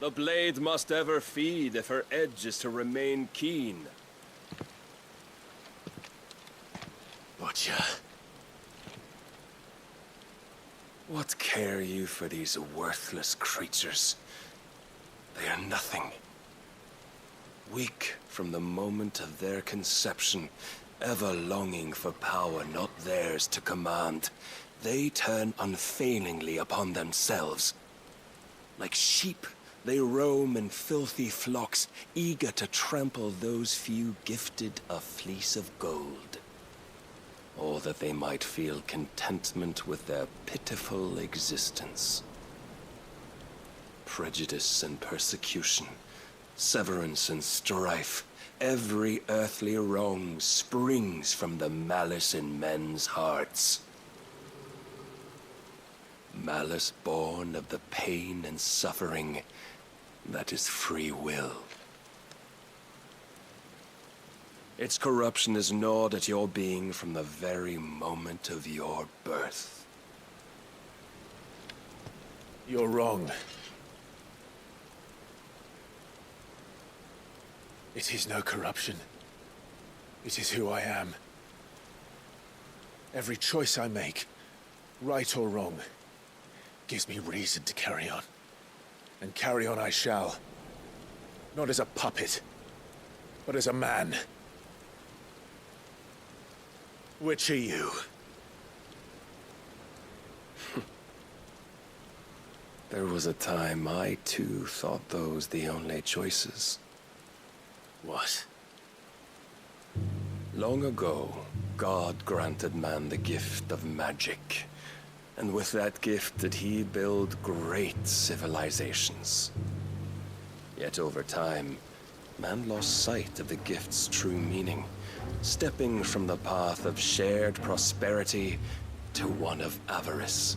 The blade must ever feed if her edge is to remain keen. Butcher. What care you for these worthless creatures? They are nothing. Weak from the moment of their conception, ever longing for power not theirs to command, they turn unfailingly upon themselves. Like sheep, they roam in filthy flocks, eager to trample those few gifted a fleece of gold. Or that they might feel contentment with their pitiful existence. Prejudice and persecution, severance and strife, every earthly wrong springs from the malice in men's hearts. Malice born of the pain and suffering that is free will. Its corruption is gnawed at your being from the very moment of your birth. You're wrong. It is no corruption. It is who I am. Every choice I make, right or wrong, gives me reason to carry on. And carry on I shall. Not as a puppet, but as a man. Which are you? There was a time I too thought those the only choices. What? Long ago, God granted man the gift of magic. And with that gift did he build great civilizations. Yet over time, man lost sight of the gift's true meaning, stepping from the path of shared prosperity to one of avarice.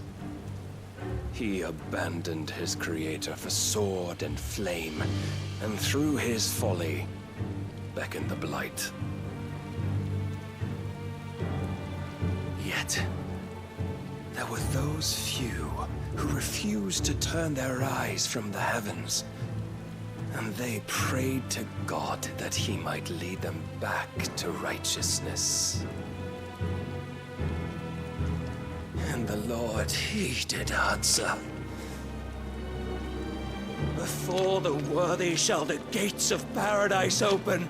He abandoned his creator for sword and flame, and through his folly, beckoned the blight. Yet, there were those few who refused to turn their eyes from the heavens, and they prayed to God that he might lead them back to righteousness. And the Lord, he did answer. Before the worthy shall the gates of paradise open.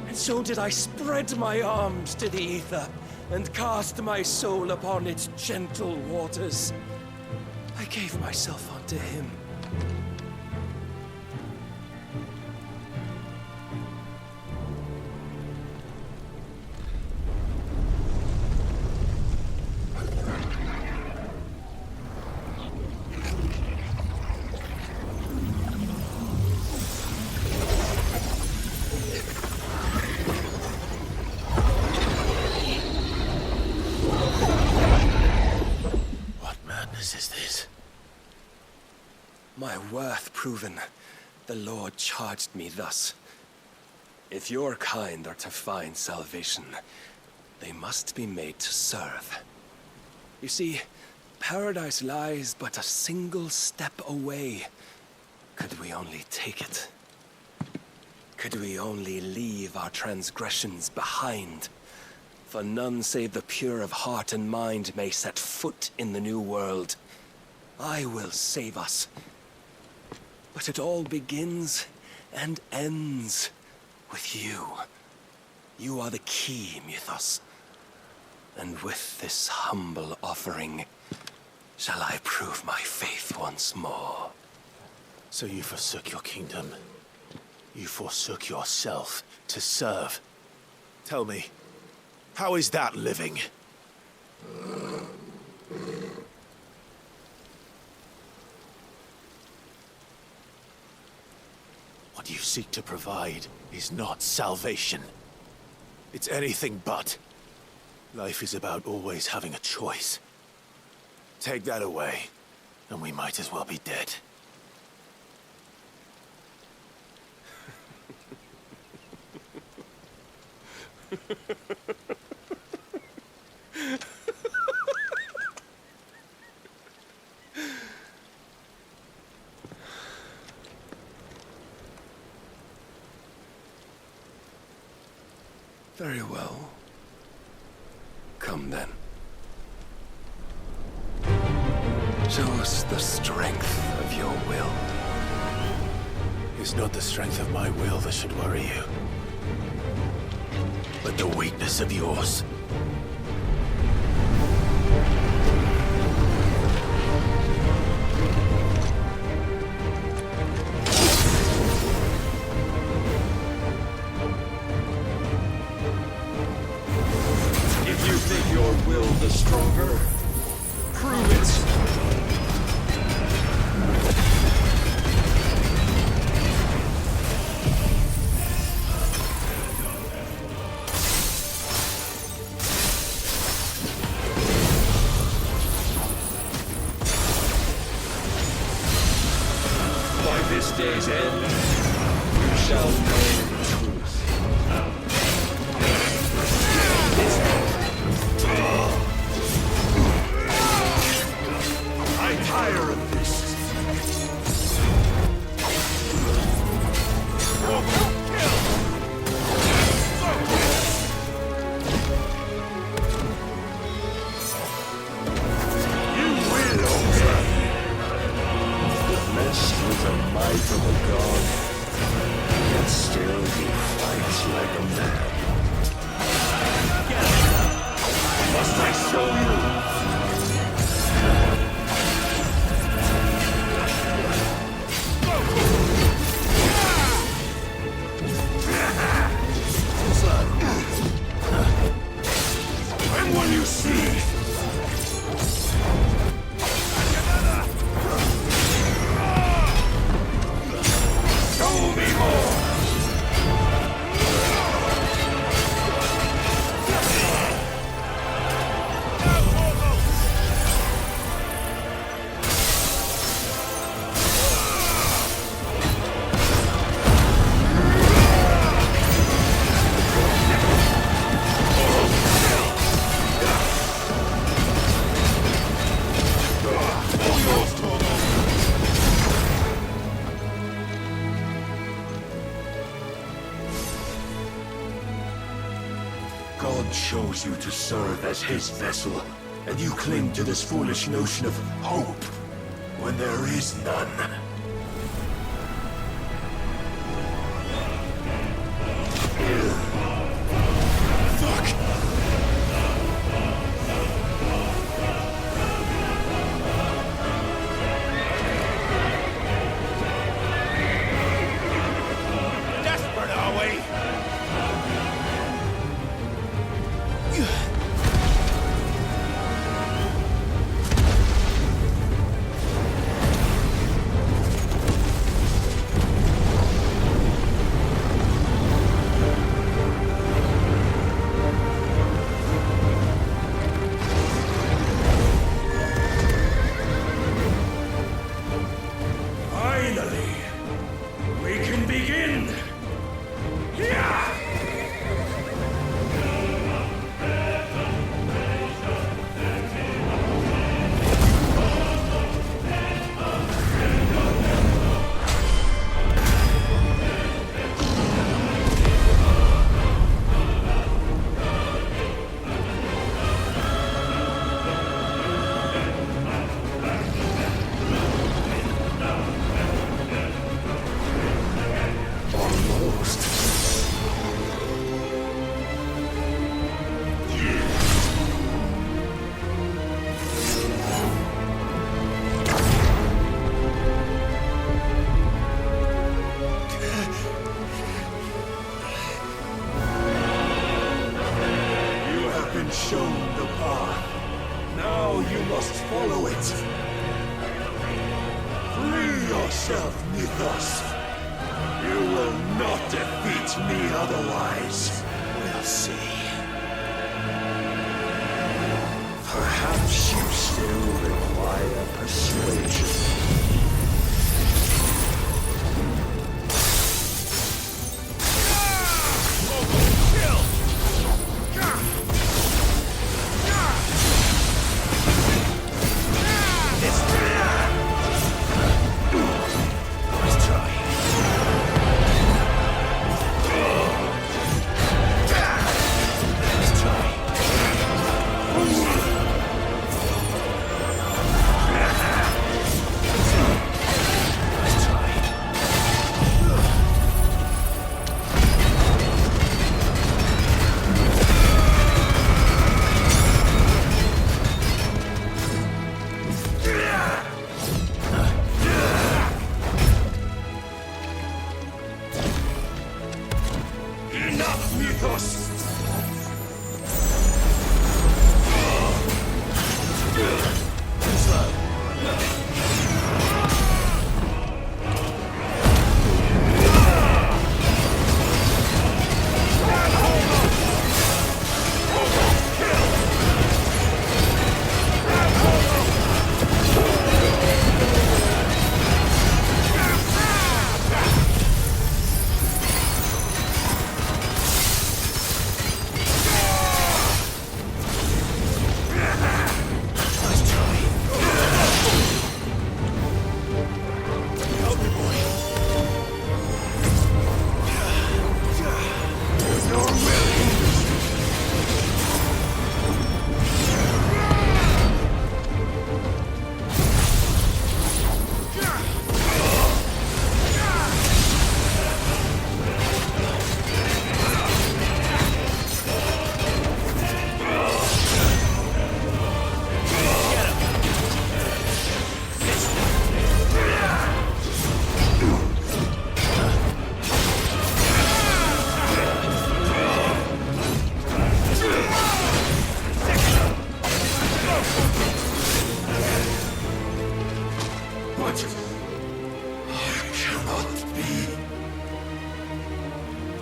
And so did I spread my arms to the ether, and cast my soul upon its gentle waters. I gave myself unto him. My worth proven, the Lord charged me thus. If your kind are to find salvation, they must be made to serve. You see, paradise lies but a single step away. Could we only take it? Could we only leave our transgressions behind? For none save the pure of heart and mind may set foot in the new world. I will save us. But it all begins and ends with you. You are the key, Mythos. And with this humble offering, shall I prove my faith once more. So you forsook your kingdom. You forsook yourself to serve. Tell me, how is that living? What you seek to provide is not salvation. It's anything but. Life is about always having a choice. Take that away, and we might as well be dead. Very well. Come then. Show us the strength of your will. It's not the strength of my will that should worry you, but the weakness of yours. If you think your will the stronger, prove it! Day's end, you shall know the truth. I'm tired of this. You will obey. Blessed with the might of a god, yet still he fights like a man. Must I show you? And when you see show me more! God chose you to serve as his vessel, and you cling to this foolish notion of hope when there is none. Fuck! Desperate, are we? Finally, we can begin! Yeah! Almost. You have been shown the path. Now you must follow it. Free yourself, Mythos. You will not defeat me otherwise. We'll see. Perhaps you still require persuasion. Let's try. mythos!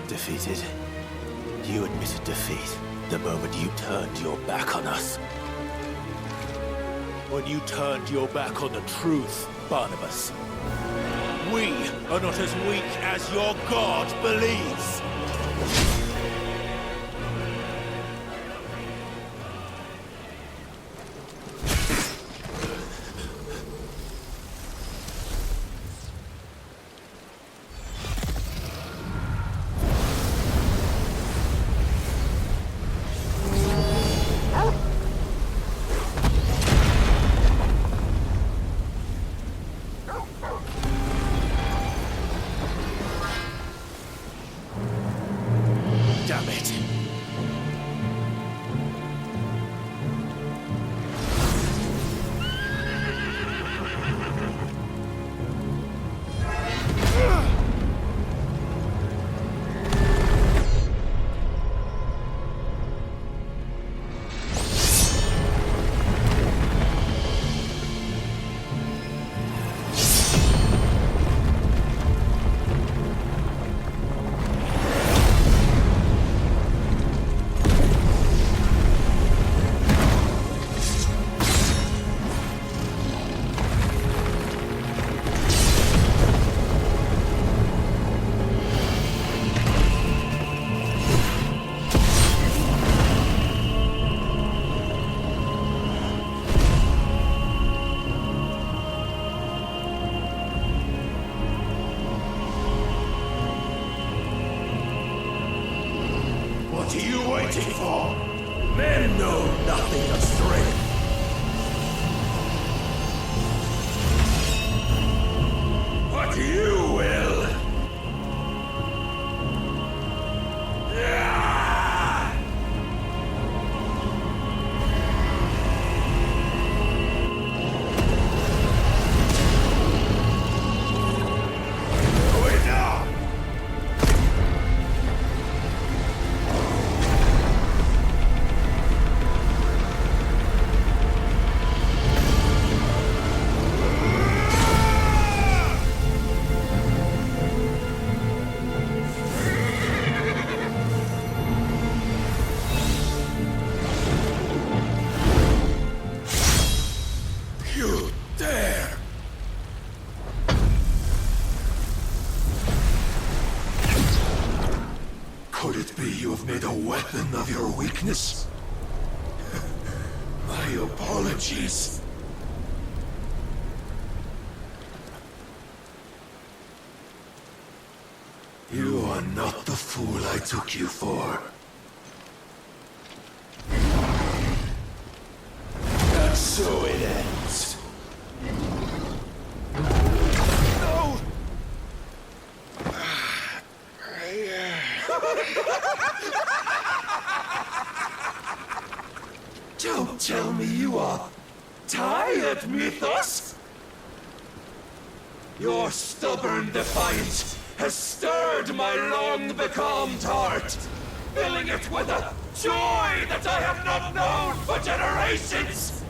Defeated? You admitted defeat the moment you turned your back on us. When you turned your back on the truth, Barnabas. We are not as weak as your God believes. Damn it. What are you waiting for? Men know nothing of strength. But you will. You dare! Could it be you have made a weapon of your weakness? My apologies. You are not the fool I took you for. And so it ends. No! Don't tell me you are tired, Mythos! Your stubborn defiance has stirred my long-becalmed heart. filling it with a joy that I have not known for generations!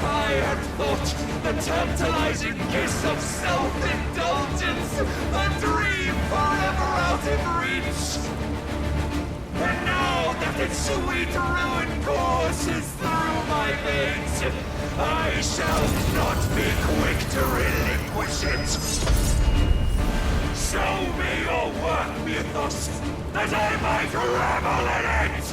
I had thought the tantalizing kiss of self-indulgence a dream forever out of reach. And now that its sweet ruin courses through my veins, I shall not be quick to relinquish it. Show me your work, Mythos, that I might revel in it!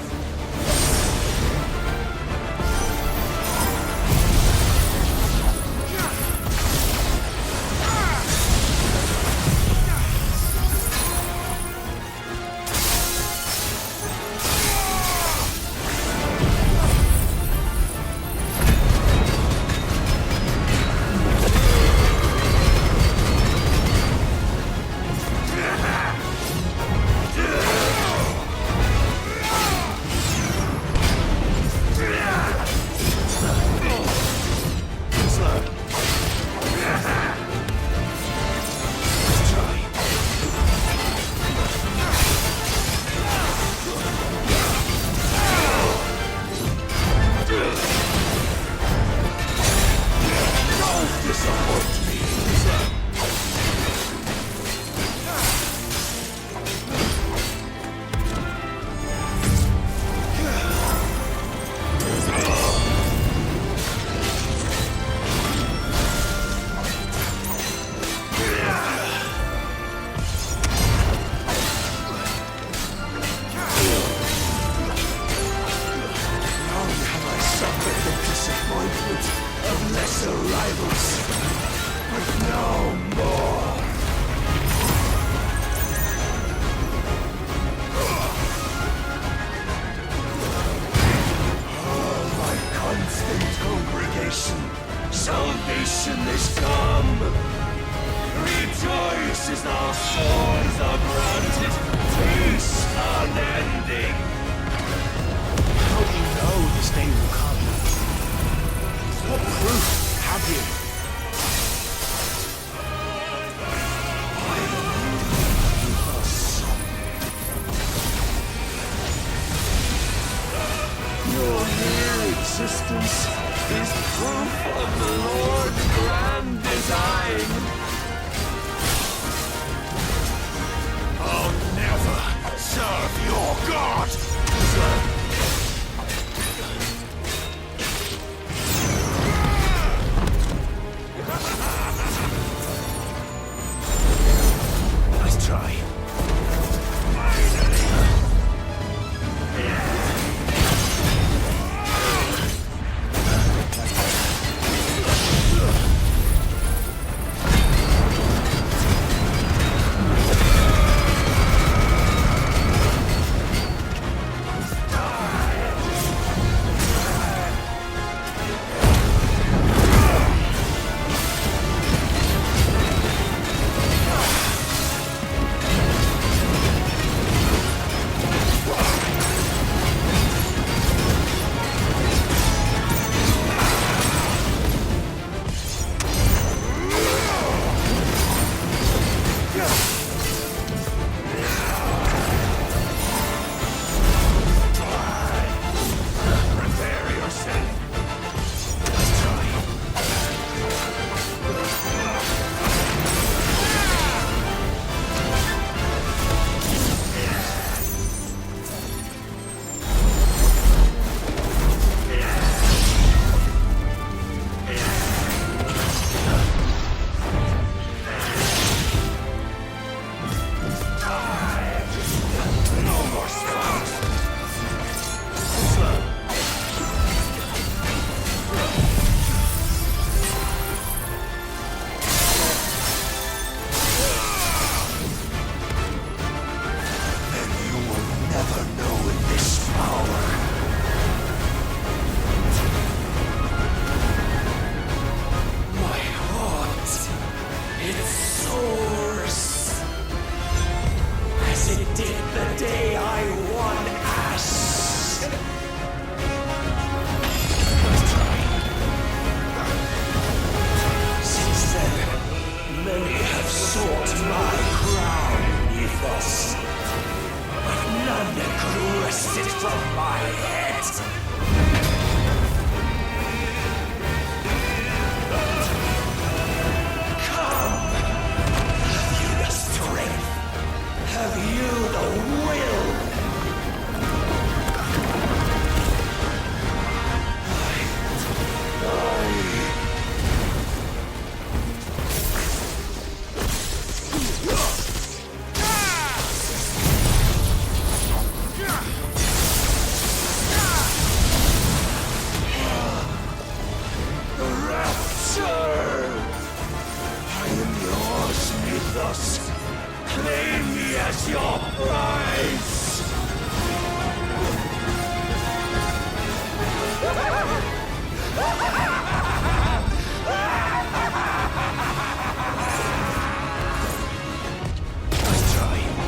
Salvation is come! Rejoice as our souls are granted peace unending! How do you know this day will come? What proof have you? Your mere existence is proof of the Lord's grand design. I'll never serve your god! Nice try. Many have sought my crown, Esta. of my head! Come! Have you the strength? Have you the will? Claim me as your prize! Let's try.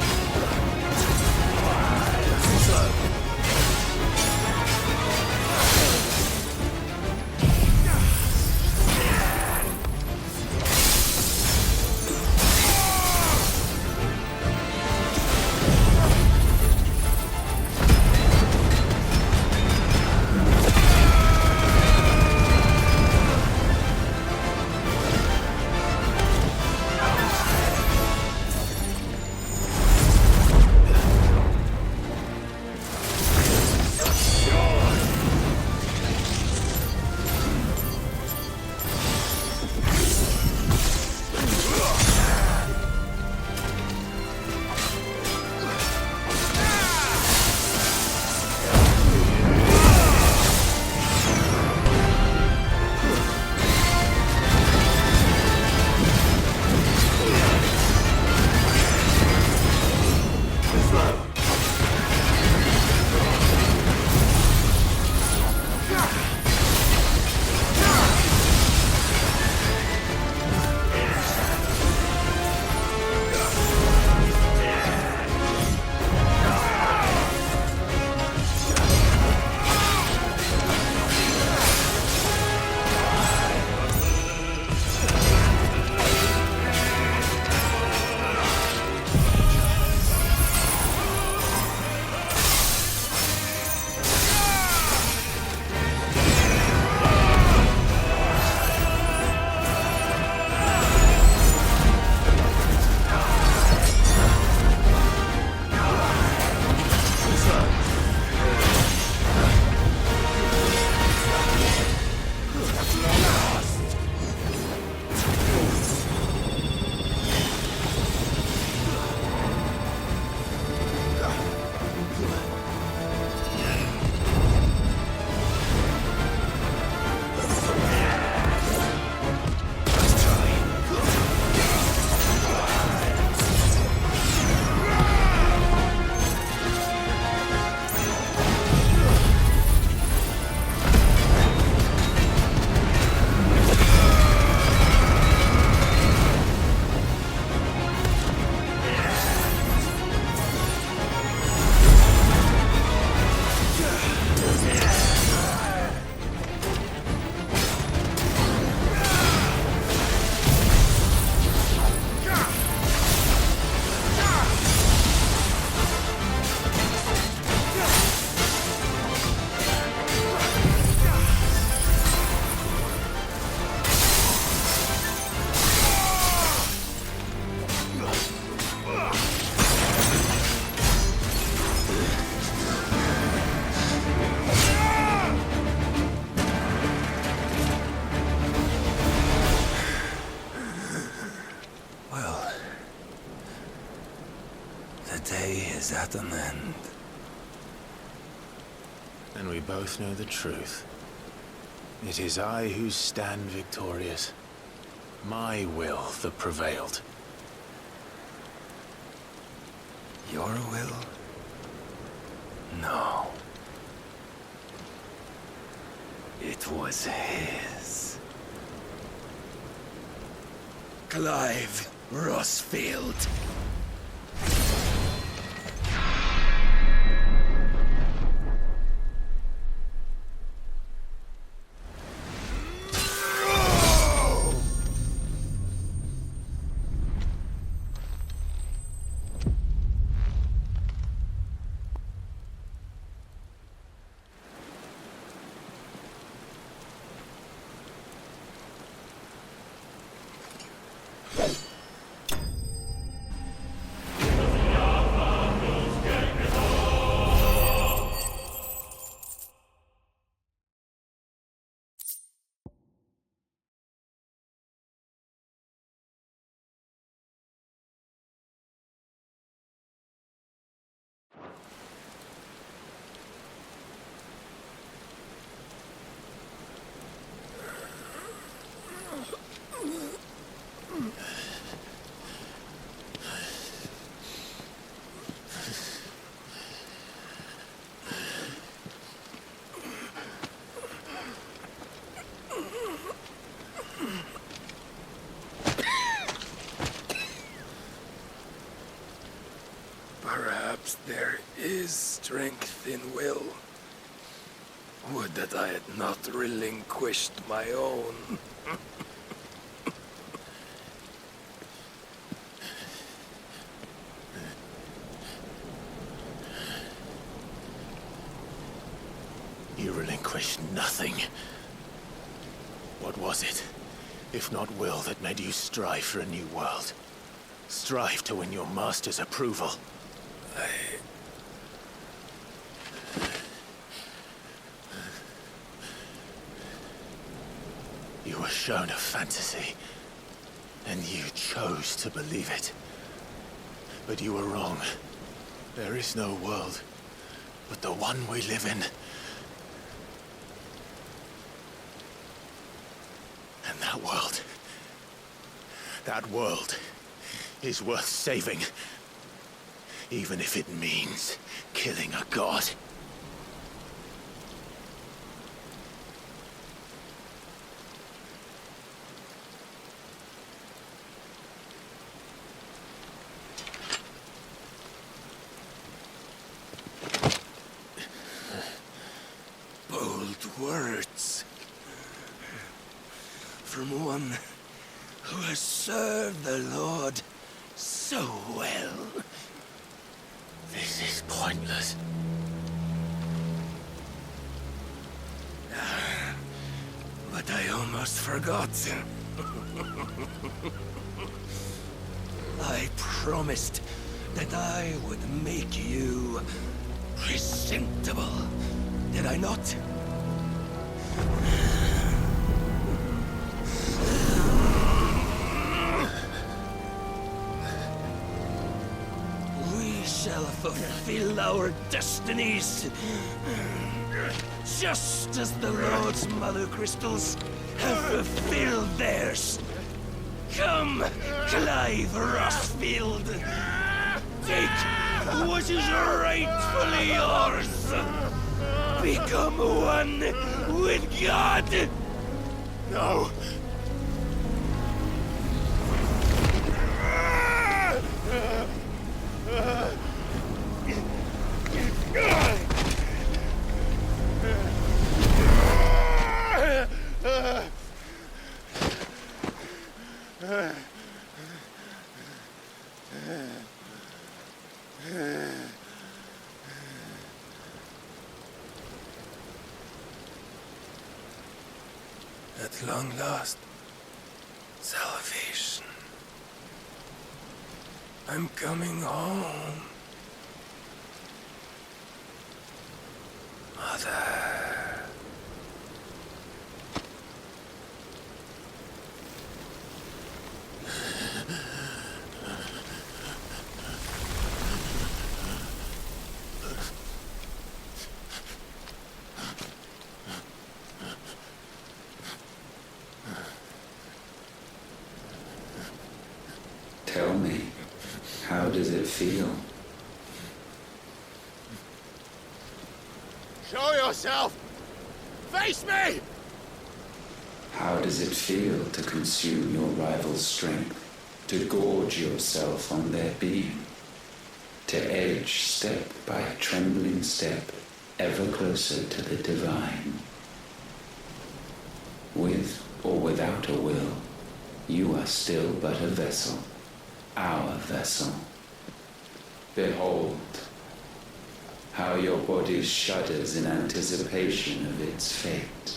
is at an end. And we both know the truth. It is I who stand victorious. My will that prevailed. Your will? No. It was his. Clive Rosfield. But there is strength in will. Would that I had not relinquished my own. You relinquished nothing. What was it, if not will, that made you strive for a new world? Strive to win your master's approval? You were shown a fantasy, and you chose to believe it. But you were wrong. There is no world but the one we live in. And that world is worth saving, even if it means killing a god. Bold words. From one who has served the Lord so well. This is pointless. But I almost forgot. I promised that I would make you presentable. Did I not? We shall fulfill our destinies, just as the Lord's mother crystals have fulfilled theirs. Come, Clive Rosfield. Take what is rightfully yours. Become one with God. No! At long last, salvation. I'm coming home. Mother. Tell me, how does it feel? Show yourself! Face me! How does it feel to consume your rival's strength, to gorge yourself on their being, to edge step by trembling step ever closer to the divine? With or without a will, you are still but a vessel, our vessel. Behold, how your body shudders in anticipation of its fate.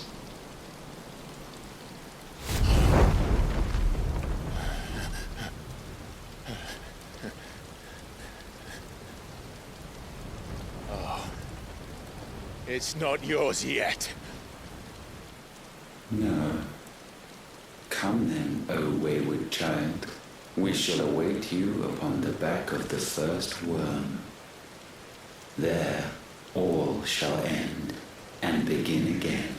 It's not yours yet. No. Come then, O wayward child. We shall await you upon the back of the first worm. There all shall end and begin again.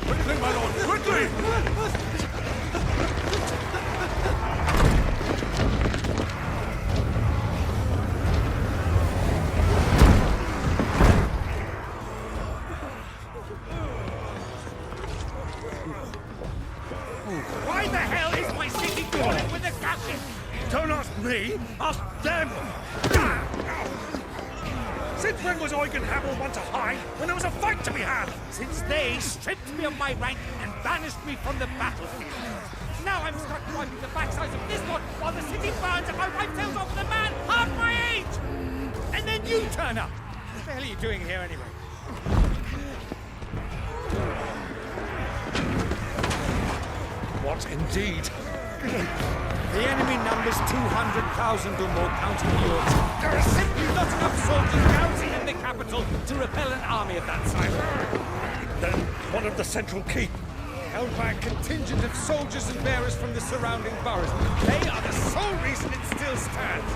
Quickly, my lord, quickly! Why the hell is my city falling with the captain? Don't ask me, ask them! Since when was Eugen Hamel one to hide when there was a fight to be had? Since they stripped me of my rank and banished me from the battlefield. Now I'm stuck wiping the backsides of this lot while the city burns and my wife tells off the man half my age! And then you turn up! What the hell are you doing here anyway? What indeed? The enemy numbers 200,000 or more, counting yours. There are simply not enough soldiers garrisoned in the capital to repel an army of that size. Then what of the central keep? Held by a contingent of soldiers and bearers from the surrounding boroughs. They are the sole reason it still stands.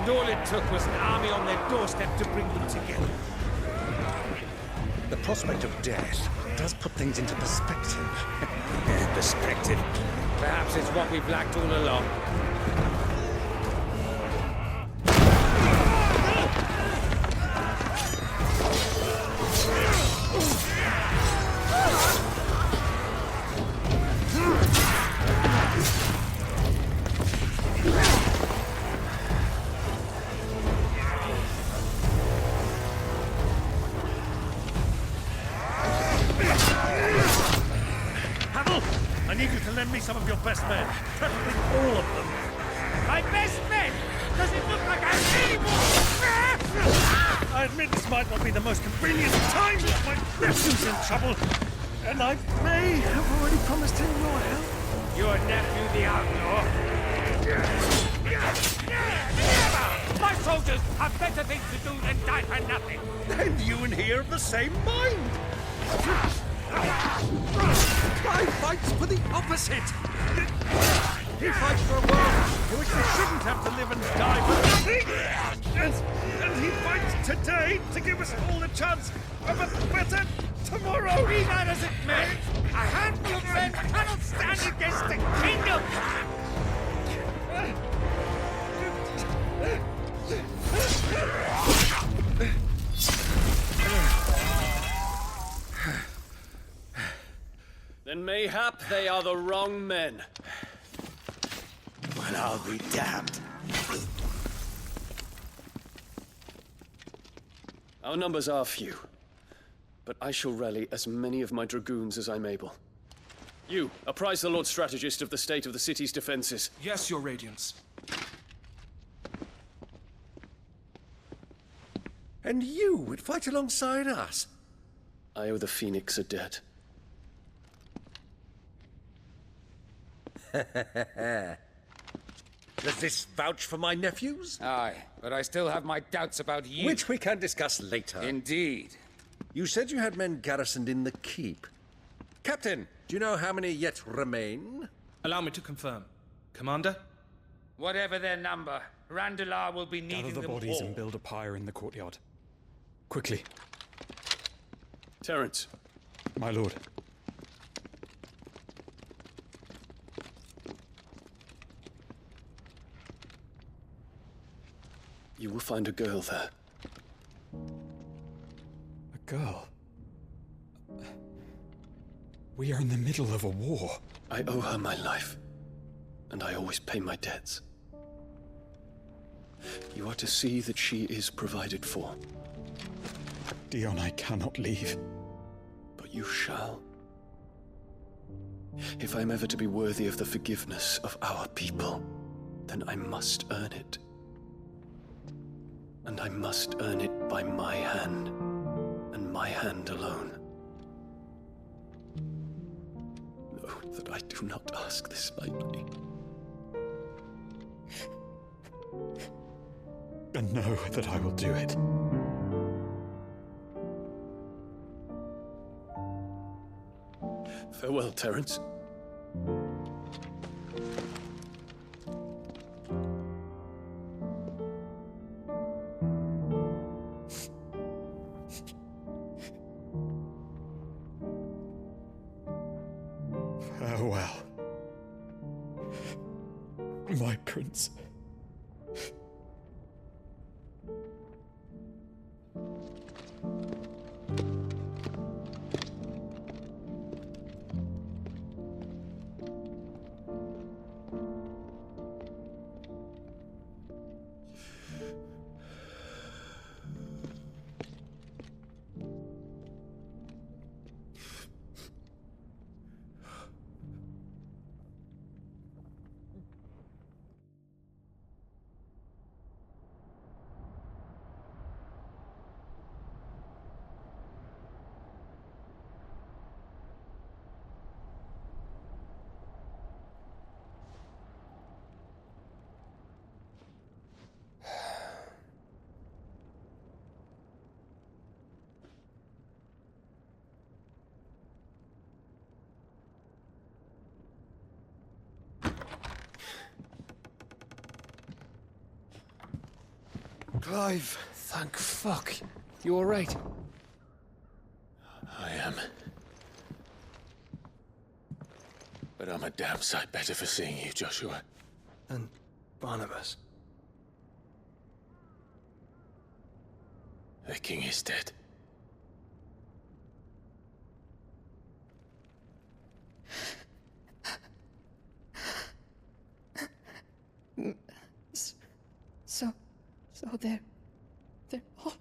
And all it took was an army on their doorstep to bring them together. The prospect of death does put things into perspective. Perspective. Perhaps it's what we've lacked all along. I need you to lend me some of your best men, preferably all of them. My best men! Does it look like I'm anymore? I admit this might not be the most convenient time, but my nephew's in trouble, and I may have already promised him your help. Your nephew, the outlaw? Never! My soldiers have better things to do than die for nothing. And you and he are of the same mind. Clive fights for the opposite. He fights for a world in which we shouldn't have to live and die for nothing. And he fights today to give us all a chance of a better tomorrow. Be that as it may, a handful of men cannot stand against the kingdom. Then mayhap they are the wrong men. Well, I'll be damned. Our numbers are few, but I shall rally as many of my dragoons as I'm able. You, apprise the Lord Strategist of the state of the city's defenses. Yes, Your Radiance. And you would fight alongside us? I owe the Phoenix a debt. Does this vouch for my nephews? Aye, but I still have my doubts about you. Which we can discuss later. Indeed. You said you had men garrisoned in the keep. Captain, do you know how many yet remain? Allow me to confirm. Commander? Whatever their number, Randalar will be needing Gather the them bodies all. and build a pyre in the courtyard. Quickly, Terence, my lord. you will find a girl there. A girl. We are in the middle of a war. I owe her my life, and I always pay my debts. You are to see that she is provided for. Dion, I cannot leave. But you shall. If I'm ever to be worthy of the forgiveness of our people, then I must earn it. And I must earn it by my hand, and my hand alone. Know that I do not ask this lightly. And know that I will do it. Farewell, Terence. Farewell. My prince. Clive! Thank fuck. You alright? I am. But I'm a damn sight better for seeing you, Joshua. And Barnabas. The king is dead. So they're all...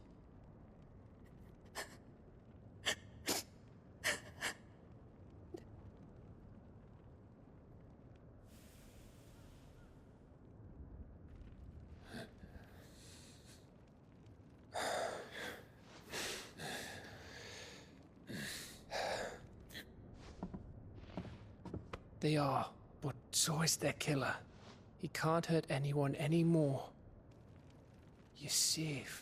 They are, but so is their killer. He can't hurt anyone anymore. You're safe.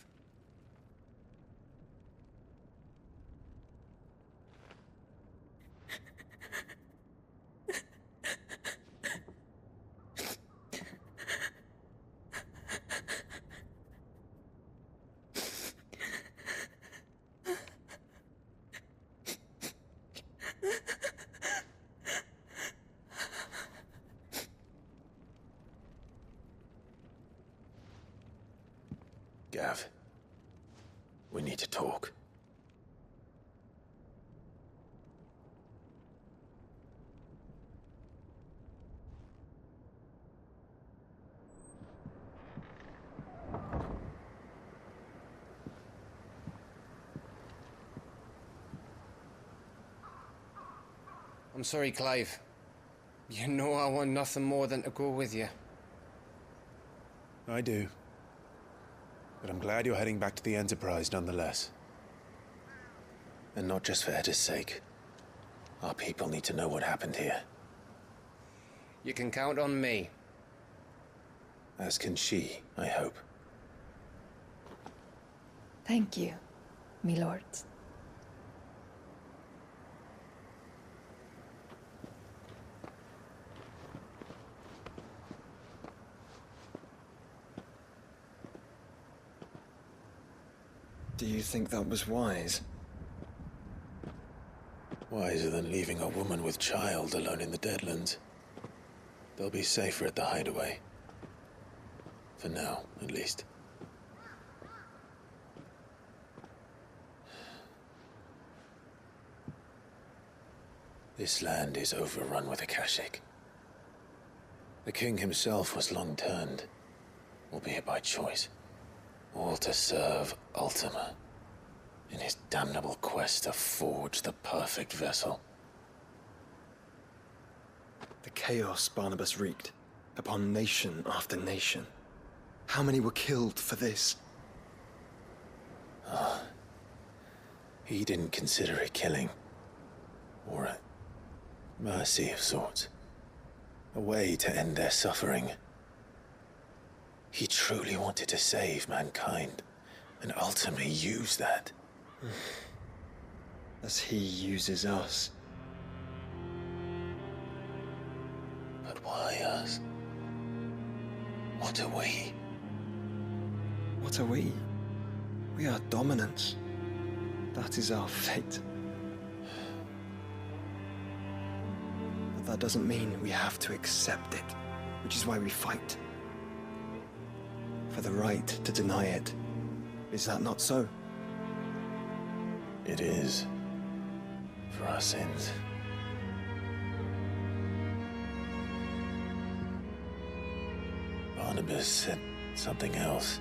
Gav, we need to talk. I'm sorry, Clive. You know I want nothing more than to go with you. I do. But I'm glad you're heading back to the Enterprise nonetheless. And not just for Etta's sake. Our people need to know what happened here. You can count on me. As can she, I hope. Thank you, my lords. Do you think that was wise? Wiser than leaving a woman with child alone in the Deadlands. They'll be safer at the hideaway. For now, at least. This land is overrun with Akashic. The king himself was long turned, albeit by choice. All to serve Ultima, in his damnable quest to forge the perfect vessel. The chaos Barnabas wreaked upon nation after nation. How many were killed for this? He didn't consider it killing. Or a mercy of sorts. A way to end their suffering. He truly wanted to save mankind, and ultimately use that. As he uses us. But why us? What are we? What are we? We are dominants. That is our fate. But that doesn't mean we have to accept it, which is why we fight. For the right to deny it. Is that not so? It is. For our sins. Barnabas said something else.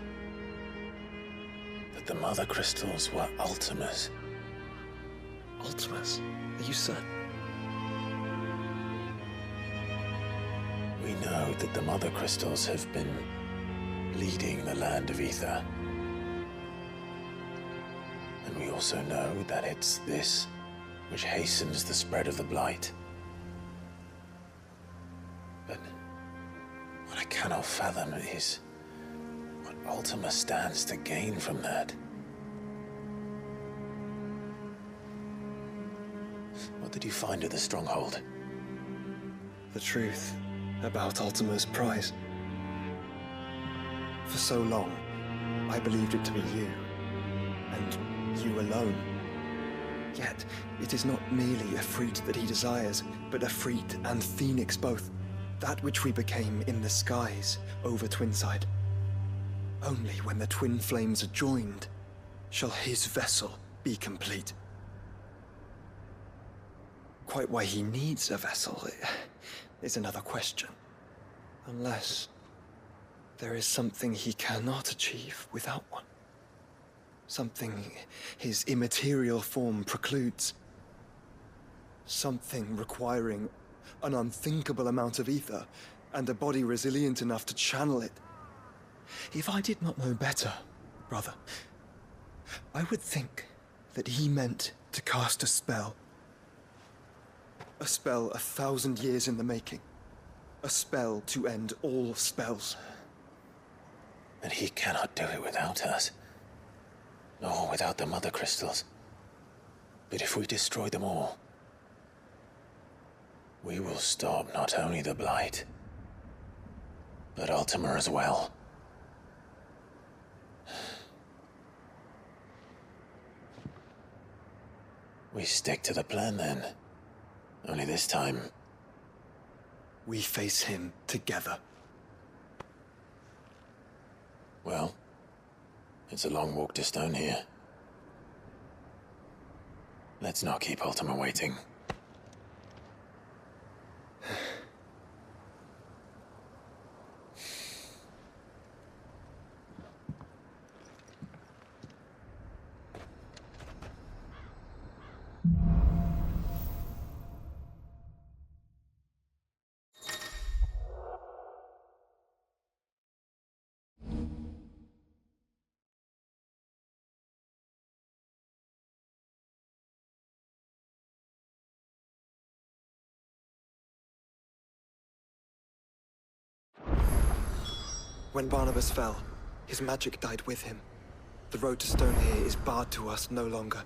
That the mother crystals were Ultimas. Ultimas? Are you certain? We know that the mother crystals have been leading the land of Ether. And we also know that it's this which hastens the spread of the blight. But what I cannot fathom is what Ultima stands to gain from that. What did you find at the stronghold? The truth about Ultima's prize. For so long, I believed it to be you, and you alone. Yet, it is not merely a freat that he desires, but a freat and phoenix both. That which we became in the skies over Twinside. Only when the twin flames are joined shall his vessel be complete. Quite why he needs a vessel is another question. Unless there is something he cannot achieve without one. Something his immaterial form precludes. Something requiring an unthinkable amount of ether and a body resilient enough to channel it. If I did not know better, brother, I would think that he meant to cast a spell. A spell 1,000 years in the making. A spell to end all spells. And he cannot do it without us. Nor without the mother crystals. But if we destroy them all, we will stop not only the blight, but Ultima as well. We stick to the plan then. Only this time, we face him together. Well, it's a long walk to Stone here. Let's not keep Ultima waiting. When Barnabas fell, his magic died with him. The road to Stone here is barred to us no longer.